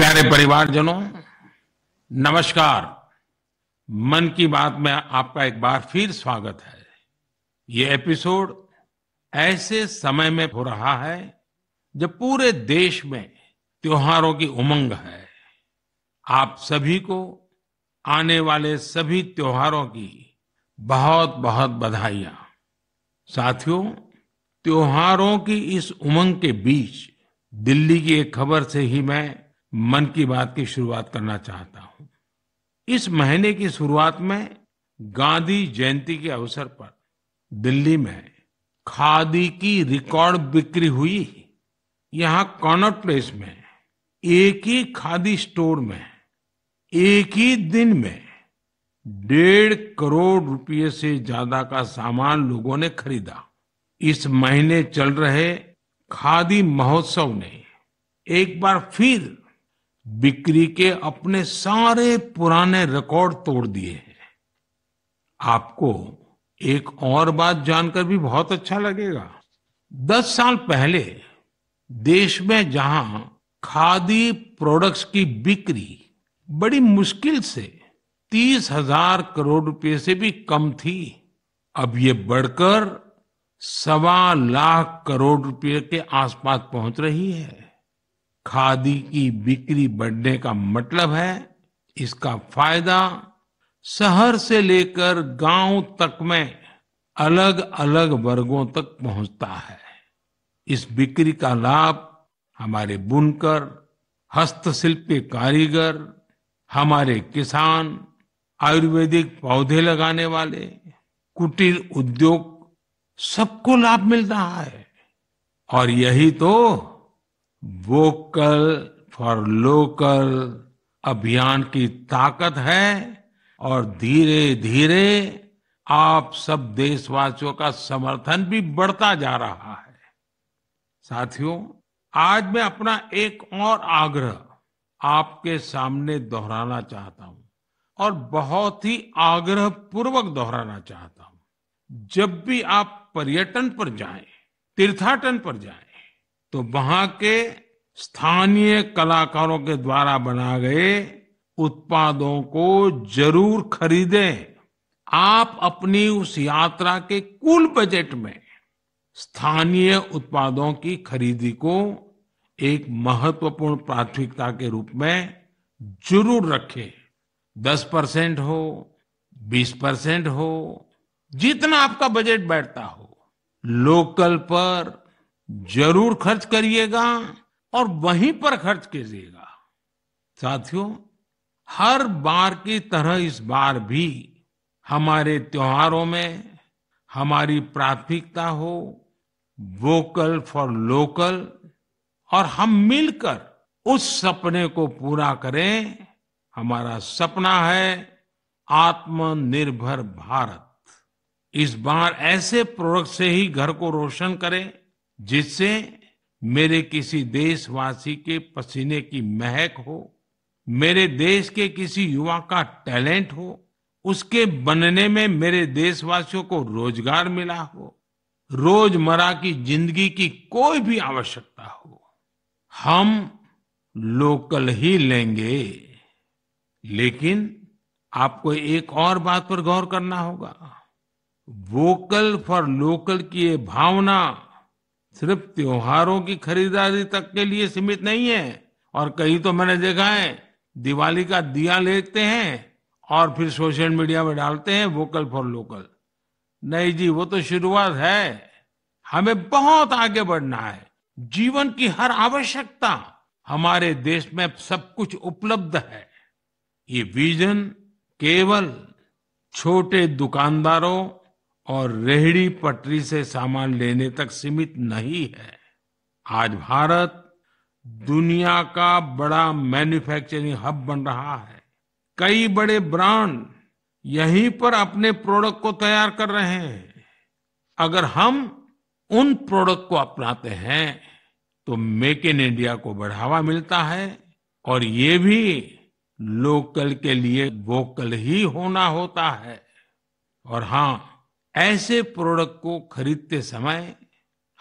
प्यारे परिवारजनों, नमस्कार। मन की बात में आपका एक बार फिर स्वागत है। ये एपिसोड ऐसे समय में हो रहा है जब पूरे देश में त्योहारों की उमंग है। आप सभी को आने वाले सभी त्योहारों की बहुत बहुत बधाइयां। साथियों, त्योहारों की इस उमंग के बीच दिल्ली की एक खबर से ही मैं मन की बात की शुरुआत करना चाहता हूं। इस महीने की शुरुआत में गांधी जयंती के अवसर पर दिल्ली में खादी की रिकॉर्ड बिक्री हुई। यहां कॉनॉट प्लेस में एक ही खादी स्टोर में एक ही दिन में 1.5 करोड़ रुपए से ज्यादा का सामान लोगों ने खरीदा। इस महीने चल रहे खादी महोत्सव ने एक बार फिर बिक्री के अपने सारे पुराने रिकॉर्ड तोड़ दिए हैं। आपको एक और बात जानकर भी बहुत अच्छा लगेगा। 10 साल पहले देश में जहां खादी प्रोडक्ट्स की बिक्री बड़ी मुश्किल से 30,000 करोड़ रुपए से भी कम थी, अब ये बढ़कर 1.25 करोड़ रुपए के आसपास पहुंच रही है। खादी की बिक्री बढ़ने का मतलब है इसका फायदा शहर से लेकर गांव तक में अलग अलग वर्गों तक पहुंचता है। इस बिक्री का लाभ हमारे बुनकर, हस्तशिल्प के कारीगर, हमारे किसान, आयुर्वेदिक पौधे लगाने वाले, कुटीर उद्योग, सबको लाभ मिल रहा है। और यही तो वोकल फॉर लोकल अभियान की ताकत है और धीरे धीरे आप सब देशवासियों का समर्थन भी बढ़ता जा रहा है। साथियों, आज मैं अपना एक और आग्रह आपके सामने दोहराना चाहता हूं और बहुत ही आग्रह पूर्वक दोहराना चाहता हूं। जब भी आप पर्यटन पर जाएं, तीर्थाटन पर जाएं, तो वहां के स्थानीय कलाकारों के द्वारा बनाए गए उत्पादों को जरूर खरीदें। आप अपनी उस यात्रा के कुल बजट में स्थानीय उत्पादों की खरीदी को एक महत्वपूर्ण प्राथमिकता के रूप में जरूर रखें। 10% हो, 20% हो, जितना आपका बजट बैठता हो, लोकल पर जरूर खर्च करिएगा और वहीं पर खर्च कीजिएगा। साथियों, हर बार की तरह इस बार भी हमारे त्योहारों में हमारी प्राथमिकता हो वोकल फॉर लोकल और हम मिलकर उस सपने को पूरा करें। हमारा सपना है आत्मनिर्भर भारत। इस बार ऐसे प्रोडक्ट से ही घर को रोशन करें जिससे मेरे किसी देशवासी के पसीने की महक हो, मेरे देश के किसी युवा का टैलेंट हो, उसके बनने में मेरे देशवासियों को रोजगार मिला हो, रोजमर्रा की जिंदगी की कोई भी आवश्यकता हो, हम लोकल ही लेंगे। लेकिन आपको एक और बात पर गौर करना होगा। वोकल फॉर लोकल की ये भावना सिर्फ त्योहारों की खरीदारी तक के लिए सीमित नहीं है। और कहीं तो मैंने देखा है दिवाली का दिया लेते हैं और फिर सोशल मीडिया में डालते हैं वोकल फॉर लोकल। नहीं जी, वो तो शुरुआत है। हमें बहुत आगे बढ़ना है। जीवन की हर आवश्यकता हमारे देश में सब कुछ उपलब्ध है। ये विजन केवल छोटे दुकानदारों और रेहड़ी पटरी से सामान लेने तक सीमित नहीं है। आज भारत दुनिया का बड़ा मैन्युफैक्चरिंग हब बन रहा है। कई बड़े ब्रांड यहीं पर अपने प्रोडक्ट को तैयार कर रहे हैं। अगर हम उन प्रोडक्ट को अपनाते हैं तो मेक इन इंडिया को बढ़ावा मिलता है और ये भी लोकल के लिए वोकल ही होना होता है। और हाँ, ऐसे प्रोडक्ट को खरीदते समय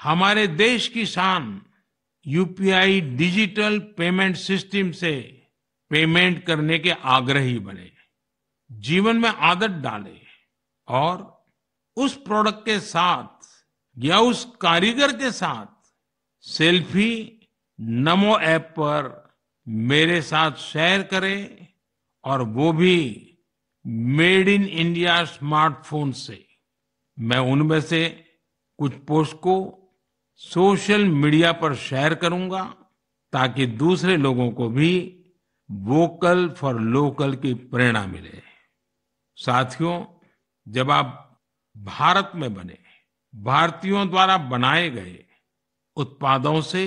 हमारे देश की शान यूपीआई डिजिटल पेमेंट सिस्टम से पेमेंट करने के आग्रही बने, जीवन में आदत डालें और उस प्रोडक्ट के साथ या उस कारीगर के साथ सेल्फी नमो ऐप पर मेरे साथ शेयर करें और वो भी मेड इन इंडिया स्मार्टफोन से। मैं उनमें से कुछ पोस्ट को सोशल मीडिया पर शेयर करूंगा ताकि दूसरे लोगों को भी वोकल फॉर लोकल की प्रेरणा मिले। साथियों, जब आप भारत में बने, भारतीयों द्वारा बनाए गए उत्पादों से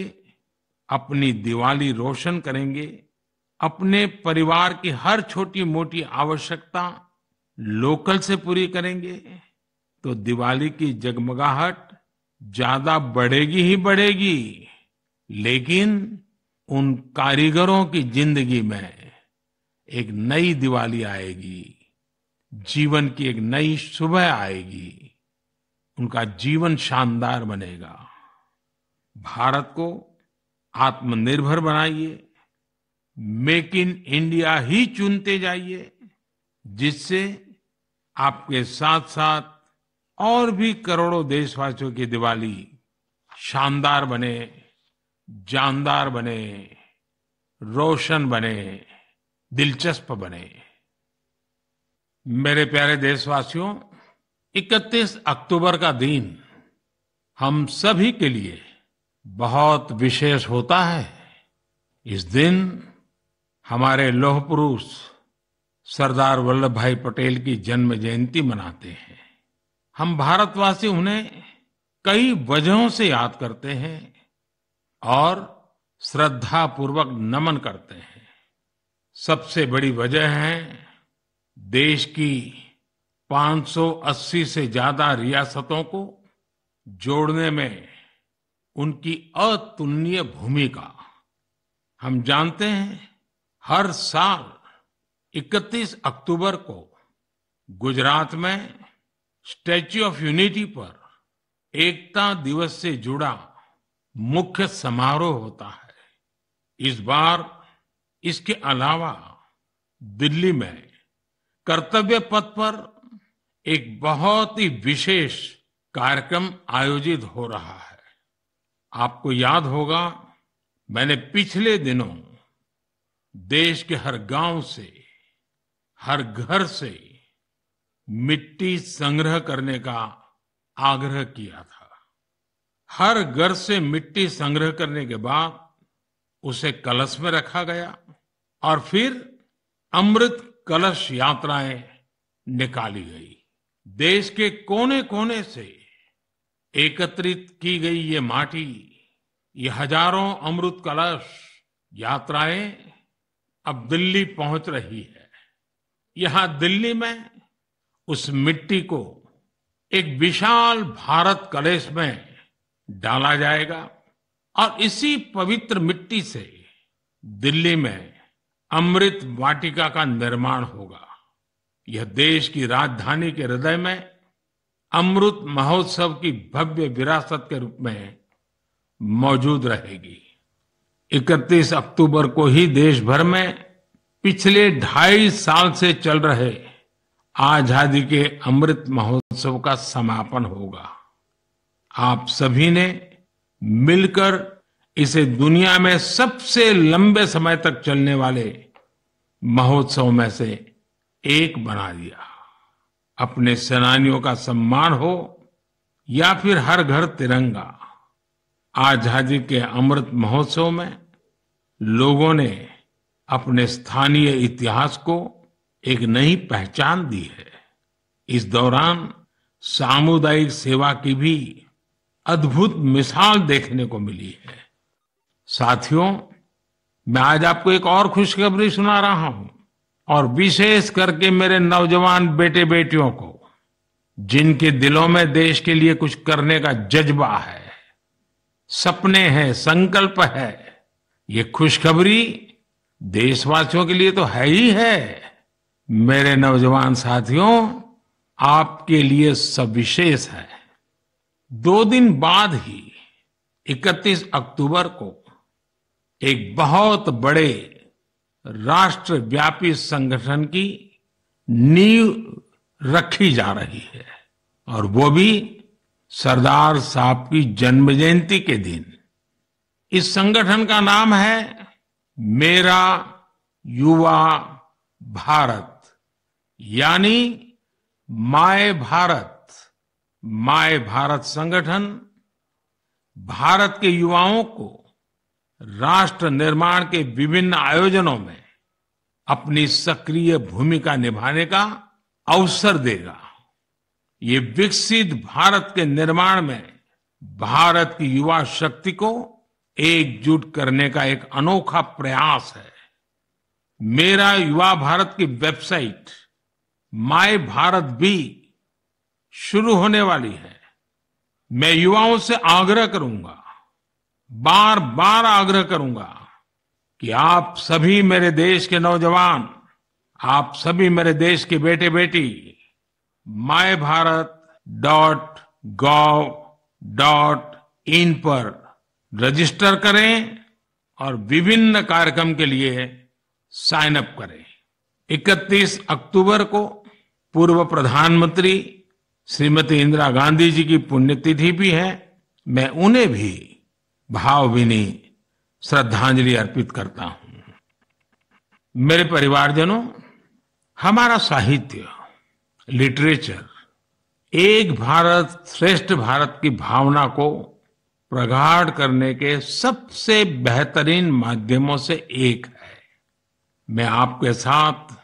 अपनी दिवाली रोशन करेंगे, अपने परिवार की हर छोटी मोटी आवश्यकता लोकल से पूरी करेंगे, तो दिवाली की जगमगाहट ज्यादा बढ़ेगी ही बढ़ेगी, लेकिन उन कारीगरों की जिंदगी में एक नई दिवाली आएगी, जीवन की एक नई सुबह आएगी, उनका जीवन शानदार बनेगा। भारत को आत्मनिर्भर बनाइए, मेक इन इंडिया ही चुनते जाइए, जिससे आपके साथ साथ और भी करोड़ों देशवासियों की दिवाली शानदार बने, जानदार बने, रोशन बने, दिलचस्प बने। मेरे प्यारे देशवासियों, 31 अक्टूबर का दिन हम सभी के लिए बहुत विशेष होता है। इस दिन हमारे लौह पुरुष सरदार वल्लभ भाई पटेल की जन्म जयंती मनाते हैं। हम भारतवासी उन्हें कई वजहों से याद करते हैं और श्रद्धा पूर्वक नमन करते हैं। सबसे बड़ी वजह है देश की 580 से ज्यादा रियासतों को जोड़ने में उनकी अतुलनीय भूमिका। हम जानते हैं, हर साल 31 अक्टूबर को गुजरात में स्टैच्यू ऑफ यूनिटी पर एकता दिवस से जुड़ा मुख्य समारोह होता है। इस बार इसके अलावा दिल्ली में कर्तव्य पथ पर एक बहुत ही विशेष कार्यक्रम आयोजित हो रहा है। आपको याद होगा, मैंने पिछले दिनों देश के हर गांव से, हर घर से मिट्टी संग्रह करने का आग्रह किया था। हर घर से मिट्टी संग्रह करने के बाद उसे कलश में रखा गया और फिर अमृत कलश यात्राएं निकाली गई। देश के कोने कोने से एकत्रित की गई ये माटी, ये हजारों अमृत कलश यात्राएं अब दिल्ली पहुंच रही है। यहां दिल्ली में उस मिट्टी को एक विशाल भारत कलश में डाला जाएगा और इसी पवित्र मिट्टी से दिल्ली में अमृत वाटिका का निर्माण होगा। यह देश की राजधानी के हृदय में अमृत महोत्सव की भव्य विरासत के रूप में मौजूद रहेगी। 31 अक्टूबर को ही देश भर में पिछले 2.5 साल से चल रहे आजादी के अमृत महोत्सव का समापन होगा। आप सभी ने मिलकर इसे दुनिया में सबसे लंबे समय तक चलने वाले महोत्सव में से एक बना दिया। अपने सेनानियों का सम्मान हो या फिर हर घर तिरंगा, आजादी के अमृत महोत्सव में लोगों ने अपने स्थानीय इतिहास को एक नई पहचान दी है। इस दौरान सामुदायिक सेवा की भी अद्भुत मिसाल देखने को मिली है। साथियों, मैं आज आपको एक और खुशखबरी सुना रहा हूं, और विशेष करके मेरे नौजवान बेटे बेटियों को, जिनके दिलों में देश के लिए कुछ करने का जज्बा है, सपने हैं, संकल्प है। ये खुशखबरी देशवासियों के लिए तो है ही है। मेरे नौजवान साथियों, आपके लिए सविशेष है। 2 दिन बाद ही 31 अक्टूबर को एक बहुत बड़े राष्ट्रव्यापी संगठन की नींव रखी जा रही है, और वो भी सरदार साहब की जन्म जयंती के दिन। इस संगठन का नाम है मेरा युवा भारत, यानी माय भारत। माय भारत संगठन भारत के युवाओं को राष्ट्र निर्माण के विभिन्न आयोजनों में अपनी सक्रिय भूमिका निभाने का अवसर देगा। ये विकसित भारत के निर्माण में भारत की युवा शक्ति को एकजुट करने का एक अनोखा प्रयास है। मेरा युवा भारत की वेबसाइट माय भारत भी शुरू होने वाली है। मैं युवाओं से आग्रह करूंगा, बार बार आग्रह करूंगा कि आप सभी मेरे देश के नौजवान, आप सभी मेरे देश के बेटे बेटी mybharat.gov.in पर रजिस्टर करें और विभिन्न कार्यक्रम के लिए साइन अप करें। 31 अक्टूबर को पूर्व प्रधानमंत्री श्रीमती इंदिरा गांधी जी की पुण्यतिथि भी है। मैं उन्हें भी भावभीनी श्रद्धांजलि अर्पित करता हूं। मेरे परिवारजनों, हमारा साहित्य, लिटरेचर एक भारत श्रेष्ठ भारत की भावना को प्रगाढ़ करने के सबसे बेहतरीन माध्यमों से एक है। मैं आपके साथ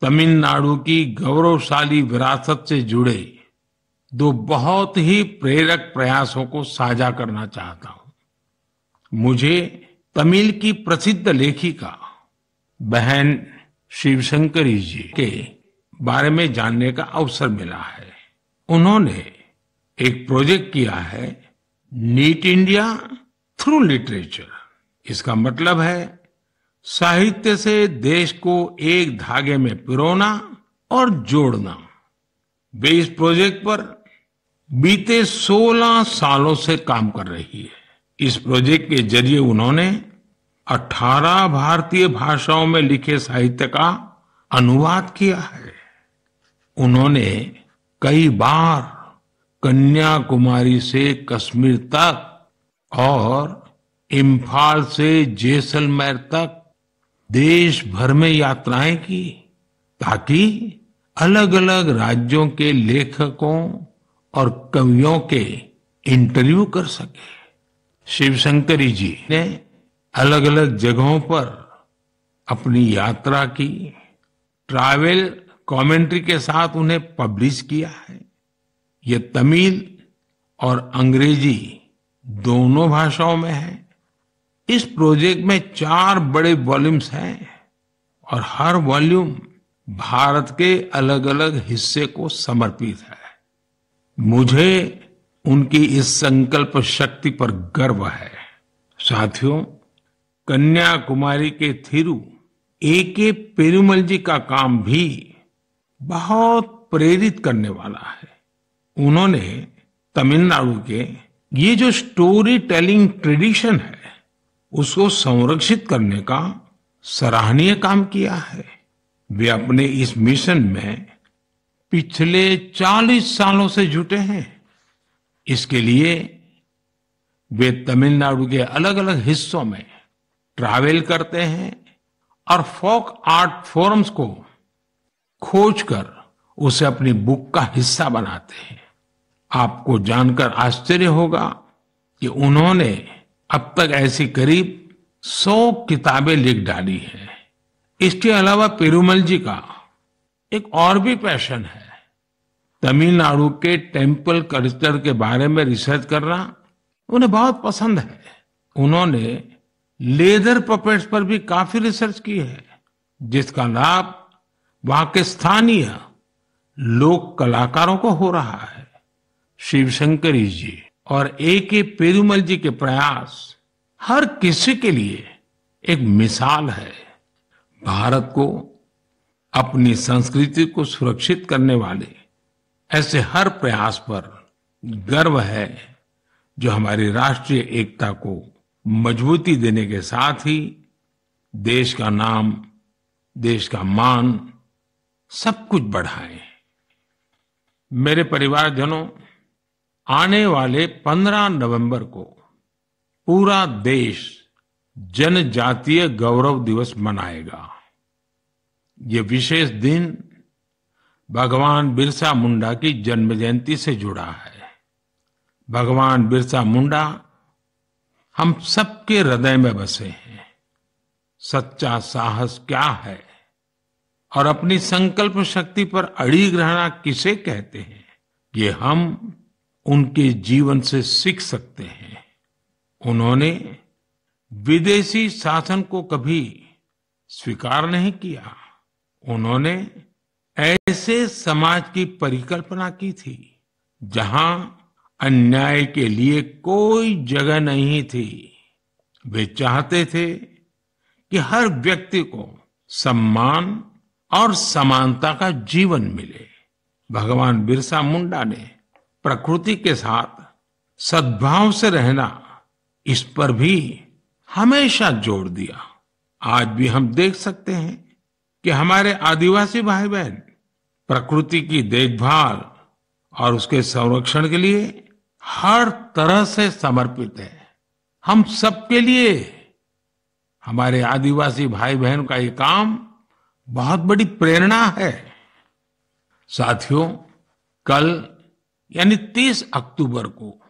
तमिलनाडु की गौरवशाली विरासत से जुड़े दो बहुत ही प्रेरक प्रयासों को साझा करना चाहता हूं। मुझे तमिल की प्रसिद्ध लेखिका बहन शिवशंकरी जी के बारे में जानने का अवसर मिला है। उन्होंने एक प्रोजेक्ट किया है, नीट इंडिया थ्रू लिटरेचर। इसका मतलब है साहित्य से देश को एक धागे में पिरोना और जोड़ना। वे इस प्रोजेक्ट पर बीते 16 सालों से काम कर रही है। इस प्रोजेक्ट के जरिए उन्होंने 18 भारतीय भाषाओं में लिखे साहित्य का अनुवाद किया है। उन्होंने कई बार कन्याकुमारी से कश्मीर तक और इम्फाल से जैसलमेर तक देश भर में यात्राएं की, ताकि अलग अलग राज्यों के लेखकों और कवियों के इंटरव्यू कर सके। शिवशंकरी जी ने अलग अलग जगहों पर अपनी यात्रा की, ट्रैवल कमेंट्री के साथ उन्हें पब्लिश किया है। ये तमिल और अंग्रेजी दोनों भाषाओं में है। इस प्रोजेक्ट में 4 बड़े वॉल्यूम्स हैं और हर वॉल्यूम भारत के अलग अलग हिस्से को समर्पित है। मुझे उनकी इस संकल्प शक्ति पर गर्व है। साथियों, कन्याकुमारी के थिरु ए.के. पेरुमल जी का काम भी बहुत प्रेरित करने वाला है। उन्होंने तमिलनाडु के ये जो स्टोरी टेलिंग ट्रेडिशन है, उसको संरक्षित करने का सराहनीय काम किया है। वे अपने इस मिशन में पिछले 40 सालों से जुटे हैं। इसके लिए वे तमिलनाडु के अलग अलग हिस्सों में ट्रैवल करते हैं और फोक आर्ट फोरम्स को खोजकर उसे अपनी बुक का हिस्सा बनाते हैं। आपको जानकर आश्चर्य होगा कि उन्होंने अब तक ऐसी करीब 100 किताबें लिख डाली हैं। इसके अलावा पेरुमल जी का एक और भी पैशन है। तमिलनाडु के टेम्पल कल्चर के बारे में रिसर्च करना उन्हें बहुत पसंद है। उन्होंने लेदर पपेट्स पर भी काफी रिसर्च की है, जिसका लाभ वहां के स्थानीय लोक कलाकारों को हो रहा है। शिवशंकरी जी और ए.के. पेरुमल जी के प्रयास हर किसी के लिए एक मिसाल है। भारत को अपनी संस्कृति को सुरक्षित करने वाले ऐसे हर प्रयास पर गर्व है, जो हमारी राष्ट्रीय एकता को मजबूती देने के साथ ही देश का नाम, देश का मान सब कुछ बढ़ाएं। मेरे परिवारजनों, आने वाले 15 नवंबर को पूरा देश जनजातीय गौरव दिवस मनाएगा। ये विशेष दिन भगवान बिरसा मुंडा की जन्म जयंती से जुड़ा है। भगवान बिरसा मुंडा हम सबके हृदय में बसे हैं। सच्चा साहस क्या है और अपनी संकल्प शक्ति पर अड़िग रहना किसे कहते हैं, ये हम उनके जीवन से सीख सकते हैं। उन्होंने विदेशी शासन को कभी स्वीकार नहीं किया। उन्होंने ऐसे समाज की परिकल्पना की थी जहां अन्याय के लिए कोई जगह नहीं थी। वे चाहते थे कि हर व्यक्ति को सम्मान और समानता का जीवन मिले। भगवान बिरसा मुंडा ने प्रकृति के साथ सद्भाव से रहना, इस पर भी हमेशा जोर दिया। आज भी हम देख सकते हैं कि हमारे आदिवासी भाई बहन प्रकृति की देखभाल और उसके संरक्षण के लिए हर तरह से समर्पित है। हम सबके लिए हमारे आदिवासी भाई बहन का ये काम बहुत बड़ी प्रेरणा है। साथियों, कल यानी 30 अक्टूबर को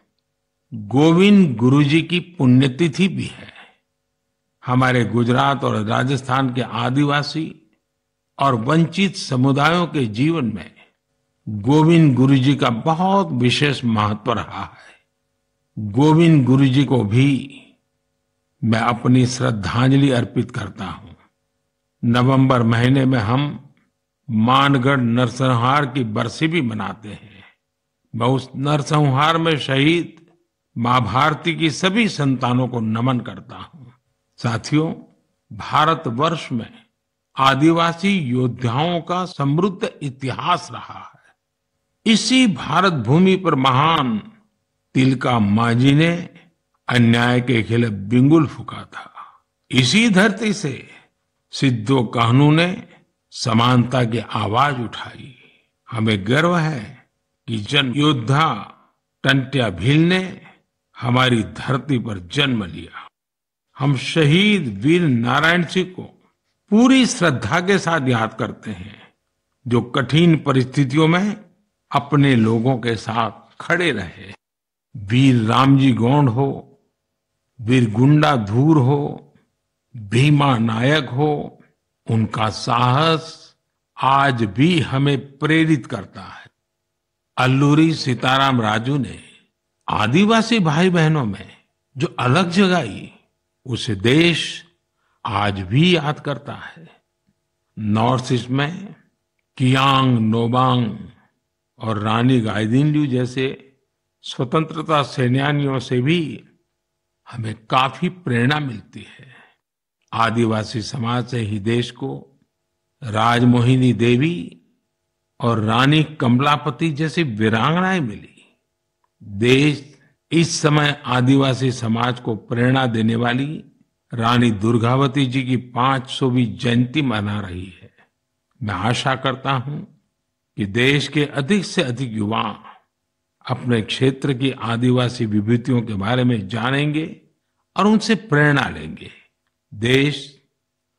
गोविंद गुरु जी की पुण्यतिथि भी है। हमारे गुजरात और राजस्थान के आदिवासी और वंचित समुदायों के जीवन में गोविंद गुरु जी का बहुत विशेष महत्व रहा है। गोविंद गुरु जी को भी मैं अपनी श्रद्धांजलि अर्पित करता हूं। नवंबर महीने में हम मानगढ़ नरसंहार की बरसी भी मनाते हैं। मैं उस नरसंहार में शहीद मां भारती की सभी संतानों को नमन करता हूं। साथियों, भारतवर्ष में आदिवासी योद्धाओं का समृद्ध इतिहास रहा है। इसी भारत भूमि पर महान तिलका मांझी ने अन्याय के खिलाफ बिंगुल फूंका था। इसी धरती से सिद्धो कान्हू ने समानता की आवाज उठाई। हमें गर्व है कि जन योद्धा टंट्या भील ने हमारी धरती पर जन्म लिया। हम शहीद वीर नारायण सिंह को पूरी श्रद्धा के साथ याद करते हैं, जो कठिन परिस्थितियों में अपने लोगों के साथ खड़े रहे। वीर रामजी गौंड हो, वीर गुंडा धूर हो, भीमा नायक हो, उनका साहस आज भी हमें प्रेरित करता है। अल्लूरी सीताराम राजू ने आदिवासी भाई बहनों में जो अलग जगाई, उसे देश आज भी याद करता है। नॉर्थ ईस्ट में कियांग नोबांग और रानी गाइदिन्ल्यू जैसे स्वतंत्रता सेनानियों से भी हमें काफी प्रेरणा मिलती है। आदिवासी समाज से ही देश को राजमोहिनी देवी और रानी कमलापति जैसी वीरांगनाएं मिली। देश इस समय आदिवासी समाज को प्रेरणा देने वाली रानी दुर्गावती जी की 500वीं जयंती मना रही है। मैं आशा करता हूं कि देश के अधिक से अधिक युवा अपने क्षेत्र की आदिवासी विभूतियों के बारे में जानेंगे और उनसे प्रेरणा लेंगे। देश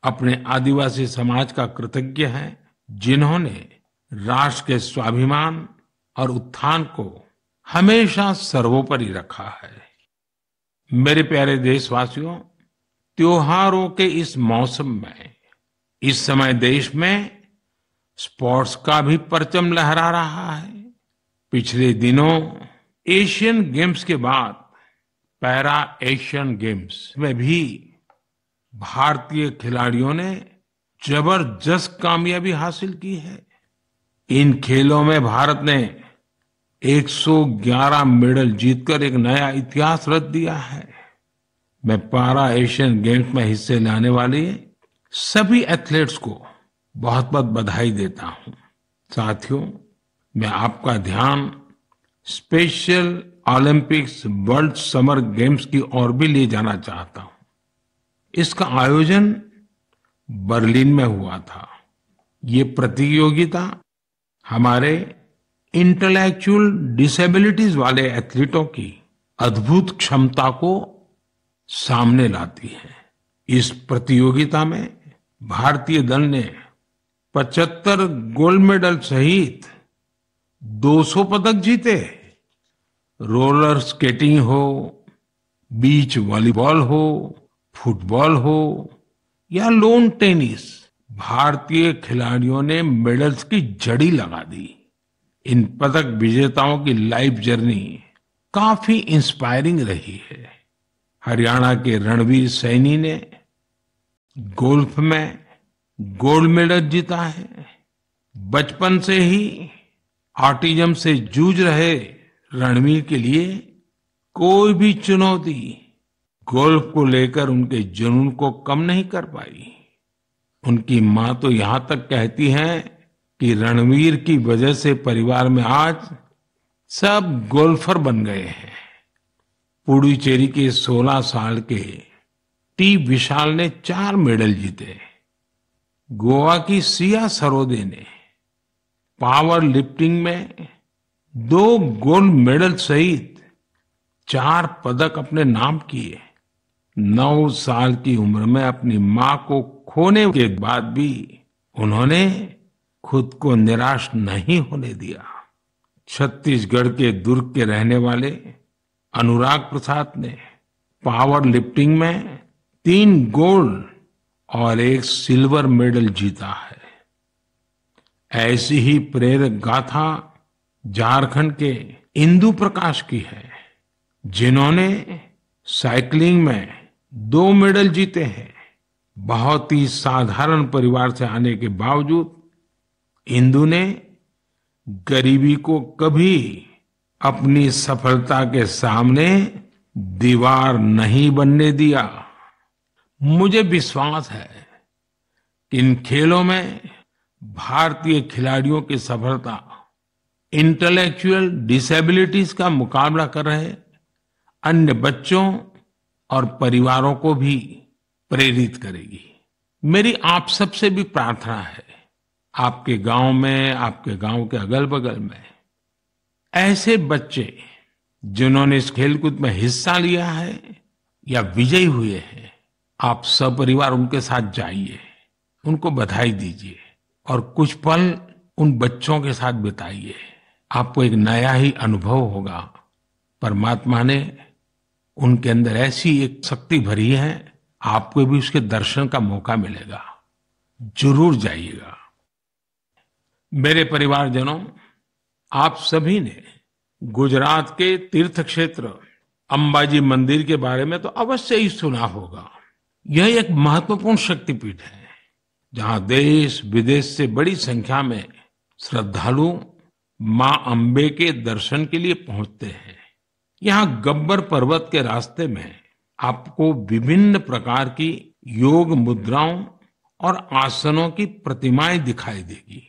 अपने आदिवासी समाज का कृतज्ञ है, जिन्होंने राष्ट्र के स्वाभिमान और उत्थान को हमेशा सर्वोपरि रखा है। मेरे प्यारे देशवासियों, त्योहारों के इस मौसम में इस समय देश में स्पोर्ट्स का भी परचम लहरा रहा है। पिछले दिनों एशियन गेम्स के बाद पैरा एशियन गेम्स में भी भारतीय खिलाड़ियों ने जबरदस्त कामयाबी हासिल की है। इन खेलों में भारत ने 111 मेडल जीतकर एक नया इतिहास रच दिया है। मैं पैरा एशियन गेम्स में हिस्से लेने वाले सभी एथलीट्स को बहुत बहुत बधाई देता हूं। साथियों, मैं आपका ध्यान special Olympics world summer games की ओर भी ले जाना चाहता हूं। इसका आयोजन बर्लिन में हुआ था। ये प्रतियोगिता हमारे इंटेलेक्चुअल डिसेबिलिटीज वाले एथलीटों की अद्भुत क्षमता को सामने लाती है। इस प्रतियोगिता में भारतीय दल ने 75 गोल्ड मेडल सहित 200 पदक जीते। रोलर स्केटिंग हो, बीच वॉलीबॉल हो, फुटबॉल हो या लॉन टेनिस, भारतीय खिलाड़ियों ने मेडल्स की झड़ी लगा दी। इन पदक विजेताओं की लाइफ जर्नी काफी इंस्पायरिंग रही है। हरियाणा के रणवीर सैनी ने गोल्फ में गोल्ड मेडल जीता है। बचपन से ही ऑटिज्म से जूझ रहे रणवीर के लिए कोई भी चुनौती गोल्फ को लेकर उनके जुनून को कम नहीं कर पाई। उनकी मां तो यहां तक कहती हैं कि रणवीर की वजह से परिवार में आज सब गोल्फर बन गए हैं। पुडुचेरी के 16 साल के टी विशाल ने 4 मेडल जीते। गोवा की सिया सरोदे ने पावर लिफ्टिंग में 2 गोल्ड मेडल सहित 4 पदक अपने नाम किए। 9 साल की उम्र में अपनी मां को खोने के बाद भी उन्होंने खुद को निराश नहीं होने दिया। छत्तीसगढ़ के दुर्ग के रहने वाले अनुराग प्रसाद ने पावर लिफ्टिंग में 3 गोल्ड और 1 सिल्वर मेडल जीता है। ऐसी ही प्रेरक गाथा झारखंड के इंदु प्रकाश की है, जिन्होंने साइकिलिंग में 2 मेडल जीते हैं। बहुत ही साधारण परिवार से आने के बावजूद इंदु ने गरीबी को कभी अपनी सफलता के सामने दीवार नहीं बनने दिया। मुझे विश्वास है कि इन खेलों में भारतीय खिलाड़ियों की सफलता इंटेलेक्चुअल डिसेबिलिटीज का मुकाबला कर रहे अन्य बच्चों और परिवारों को भी प्रेरित करेगी। मेरी आप सबसे भी प्रार्थना है, आपके गांव में, आपके गांव के अगल बगल में ऐसे बच्चे जिन्होंने इस खेलकूद में हिस्सा लिया है या विजयी हुए हैं, आप सपरिवार उनके साथ जाइए, उनको बधाई दीजिए और कुछ पल उन बच्चों के साथ बिताइए। आपको एक नया ही अनुभव होगा। परमात्मा ने उनके अंदर ऐसी एक शक्ति भरी है, आपको भी उसके दर्शन का मौका मिलेगा। जरूर जाइएगा। मेरे परिवारजनों, आप सभी ने गुजरात के तीर्थ क्षेत्र अंबाजी मंदिर के बारे में तो अवश्य ही सुना होगा। यह एक महत्वपूर्ण शक्तिपीठ है, जहां देश विदेश से बड़ी संख्या में श्रद्धालु मां अंबे के दर्शन के लिए पहुंचते हैं। यहाँ गब्बर पर्वत के रास्ते में आपको विभिन्न प्रकार की योग मुद्राओं और आसनों की प्रतिमाएं दिखाई देगी।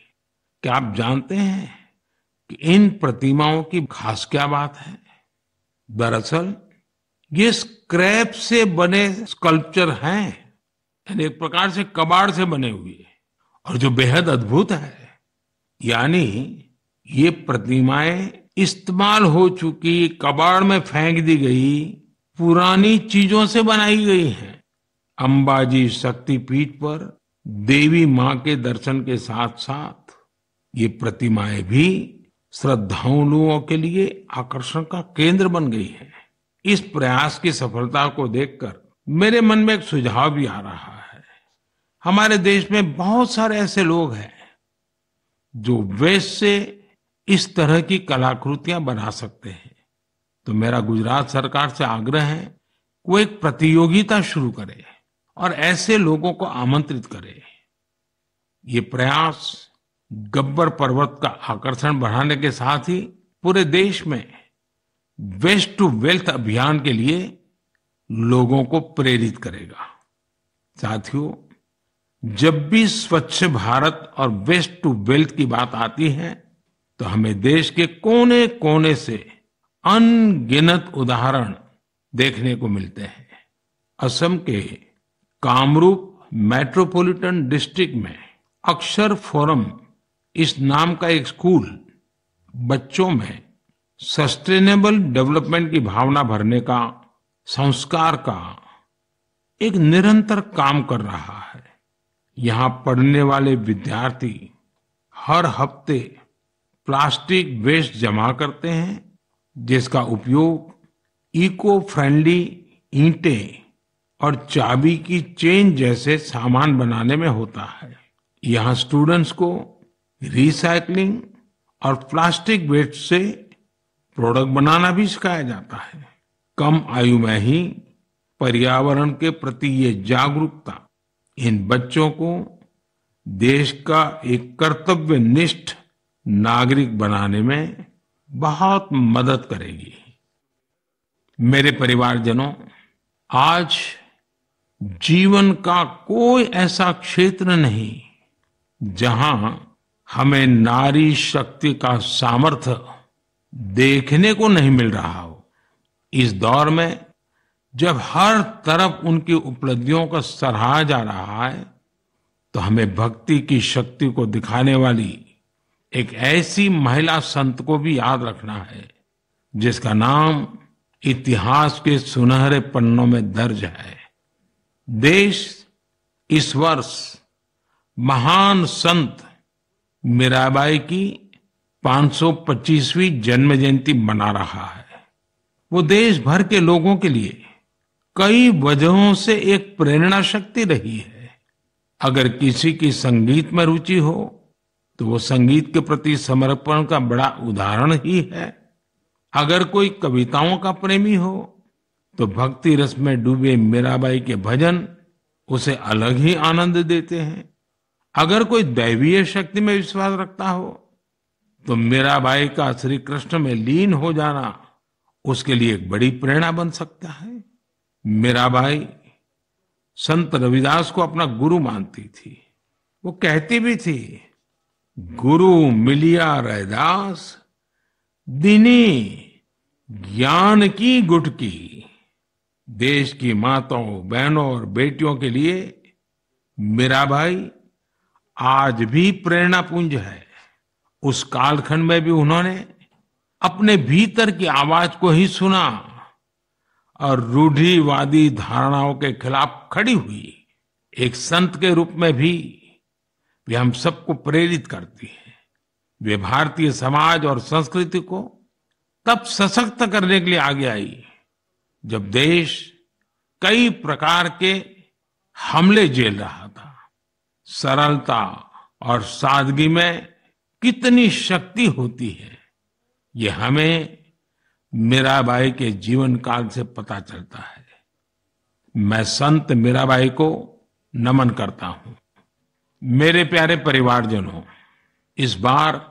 क्या आप जानते हैं कि इन प्रतिमाओं की खास क्या बात है? दरअसल ये स्क्रैप से बने स्कल्पचर हैं, यानी एक प्रकार से कबाड़ से बने हुए, और जो बेहद अद्भुत है, यानी ये प्रतिमाएं इस्तेमाल हो चुकी, कबाड़ में फेंक दी गई पुरानी चीजों से बनाई गई हैं। अंबाजी शक्तिपीठ पर देवी मां के दर्शन के साथ साथ ये प्रतिमाएं भी श्रद्धालुओं के लिए आकर्षण का केंद्र बन गई है। इस प्रयास की सफलता को देखकर मेरे मन में एक सुझाव भी आ रहा है। हमारे देश में बहुत सारे ऐसे लोग हैं जो वेस्ट से इस तरह की कलाकृतियां बना सकते हैं। तो मेरा गुजरात सरकार से आग्रह है, वो एक प्रतियोगिता शुरू करे और ऐसे लोगों को आमंत्रित करे। ये प्रयास गब्बर पर्वत का आकर्षण बढ़ाने के साथ ही पूरे देश में वेस्ट टू वेल्थ अभियान के लिए लोगों को प्रेरित करेगा। साथियों, जब भी स्वच्छ भारत और वेस्ट टू वेल्थ की बात आती है, तो तो हमें देश के कोने कोने से अनगिनत उदाहरण देखने को मिलते हैं। असम के कामरूप मेट्रोपॉलिटन डिस्ट्रिक्ट में अक्षर फोरम इस नाम का एक स्कूल बच्चों में सस्टेनेबल डेवलपमेंट की भावना भरने का, संस्कार का एक निरंतर काम कर रहा है। यहाँ पढ़ने वाले विद्यार्थी हर हफ्ते प्लास्टिक वेस्ट जमा करते हैं, जिसका उपयोग इको फ्रेंडली ईंटें और चाबी की चेन जैसे सामान बनाने में होता है। यहाँ स्टूडेंट्स को रिसाइकलिंग और प्लास्टिक वेस्ट से प्रोडक्ट बनाना भी सिखाया जाता है। कम आयु में ही पर्यावरण के प्रति ये जागरूकता इन बच्चों को देश का एक कर्तव्यनिष्ठ नागरिक बनाने में बहुत मदद करेगी। मेरे परिवारजनों, आज जीवन का कोई ऐसा क्षेत्र नहीं जहां हमें नारी शक्ति का सामर्थ्य देखने को नहीं मिल रहा हो। इस दौर में जब हर तरफ उनकी उपलब्धियों को सराहा जा रहा है, तो हमें भक्ति की शक्ति को दिखाने वाली एक ऐसी महिला संत को भी याद रखना है, जिसका नाम इतिहास के सुनहरे पन्नों में दर्ज है। देश इस वर्ष महान संत मीराबाई की 525वीं जन्म जयंती मना रहा है। वो देश भर के लोगों के लिए कई वजहों से एक प्रेरणा शक्ति रही है। अगर किसी की संगीत में रुचि हो तो वो संगीत के प्रति समर्पण का बड़ा उदाहरण ही है। अगर कोई कविताओं का प्रेमी हो तो भक्ति रस में डूबे मीराबाई के भजन उसे अलग ही आनंद देते हैं। अगर कोई दैवीय शक्ति में विश्वास रखता हो तो मीराबाई का श्री कृष्ण में लीन हो जाना उसके लिए एक बड़ी प्रेरणा बन सकता है। मीराबाई संत रविदास को अपना गुरु मानती थी। वो कहती भी थी, गुरु मिलिया रैदास दीनी ज्ञान की गुटकी। देश की माताओं, बहनों और बेटियों के लिए मीराबाई आज भी प्रेरणा पुंज है। उस कालखंड में भी उन्होंने अपने भीतर की आवाज को ही सुना और रूढ़िवादी धारणाओं के खिलाफ खड़ी हुई। एक संत के रूप में भी वे हम सबको प्रेरित करती है। वे भारतीय समाज और संस्कृति को तब सशक्त करने के लिए आगे आई जब देश कई प्रकार के हमले झेल रहा था। सरलता और सादगी में कितनी शक्ति होती है, ये हमें मीराबाई के जीवन काल से पता चलता है। मैं संत मीराबाई को नमन करता हूं। मेरे प्यारे परिवारजनों, इस बार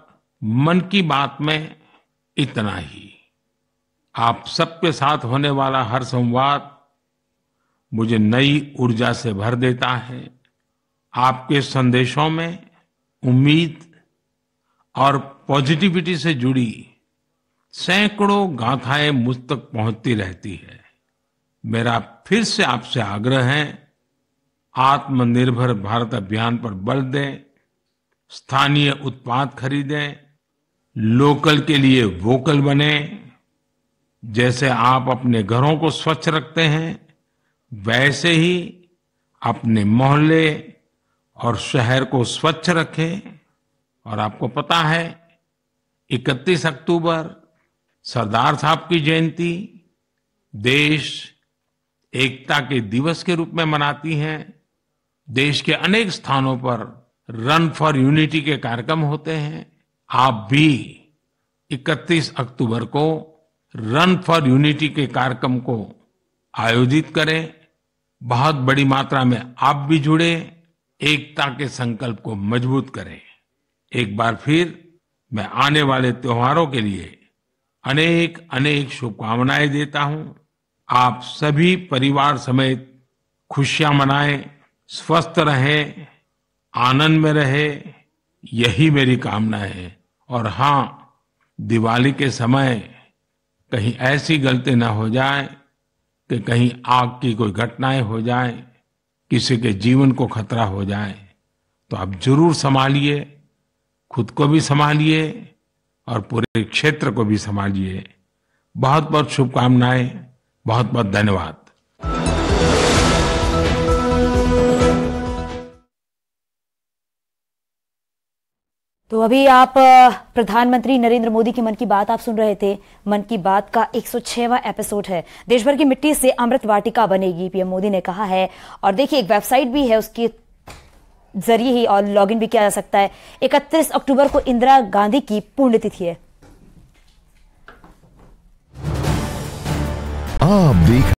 मन की बात में इतना ही। आप सबके साथ होने वाला हर संवाद मुझे नई ऊर्जा से भर देता है। आपके संदेशों में उम्मीद और पॉजिटिविटी से जुड़ी सैकड़ों गाथाएं मुझ तक पहुंचती रहती है। मेरा फिर से आपसे आग्रह है, आत्मनिर्भर भारत अभियान पर बल दें, स्थानीय उत्पाद खरीदें, लोकल के लिए वोकल बने। जैसे आप अपने घरों को स्वच्छ रखते हैं, वैसे ही अपने मोहल्ले और शहर को स्वच्छ रखें। और आपको पता है, 31 अक्टूबर सरदार साहब की जयंती देश एकता के दिवस के रूप में मनाती है। देश के अनेक स्थानों पर रन फॉर यूनिटी के कार्यक्रम होते हैं। आप भी 31 अक्टूबर को रन फॉर यूनिटी के कार्यक्रम को आयोजित करें। बहुत बड़ी मात्रा में आप भी जुड़े, एकता के संकल्प को मजबूत करें। एक बार फिर मैं आने वाले त्योहारों के लिए अनेक अनेक शुभकामनाएं देता हूं। आप सभी परिवार समेत खुशियां मनाएं, स्वस्थ रहें, आनंद में रहें, यही मेरी कामना है। और हाँ, दिवाली के समय कहीं ऐसी गलती ना हो जाए कि कहीं आग की कोई घटनाएं हो जाए, किसी के जीवन को खतरा हो जाए। तो आप जरूर संभालिए, खुद को भी संभालिए और पूरे क्षेत्र को भी संभालिए। बहुत बहुत शुभकामनाएं, बहुत बहुत धन्यवाद। तो अभी आप प्रधानमंत्री नरेंद्र मोदी की मन की बात आप सुन रहे थे। मन की बात का 106वां एपिसोड है। देश भर की मिट्टी से अमृत वाटिका बनेगी, पीएम मोदी ने कहा है। और देखिए, एक वेबसाइट भी है, उसके जरिए ही और लॉगिन भी किया जा सकता है। 31 अक्टूबर को इंदिरा गांधी की पुण्यतिथि है। आप देख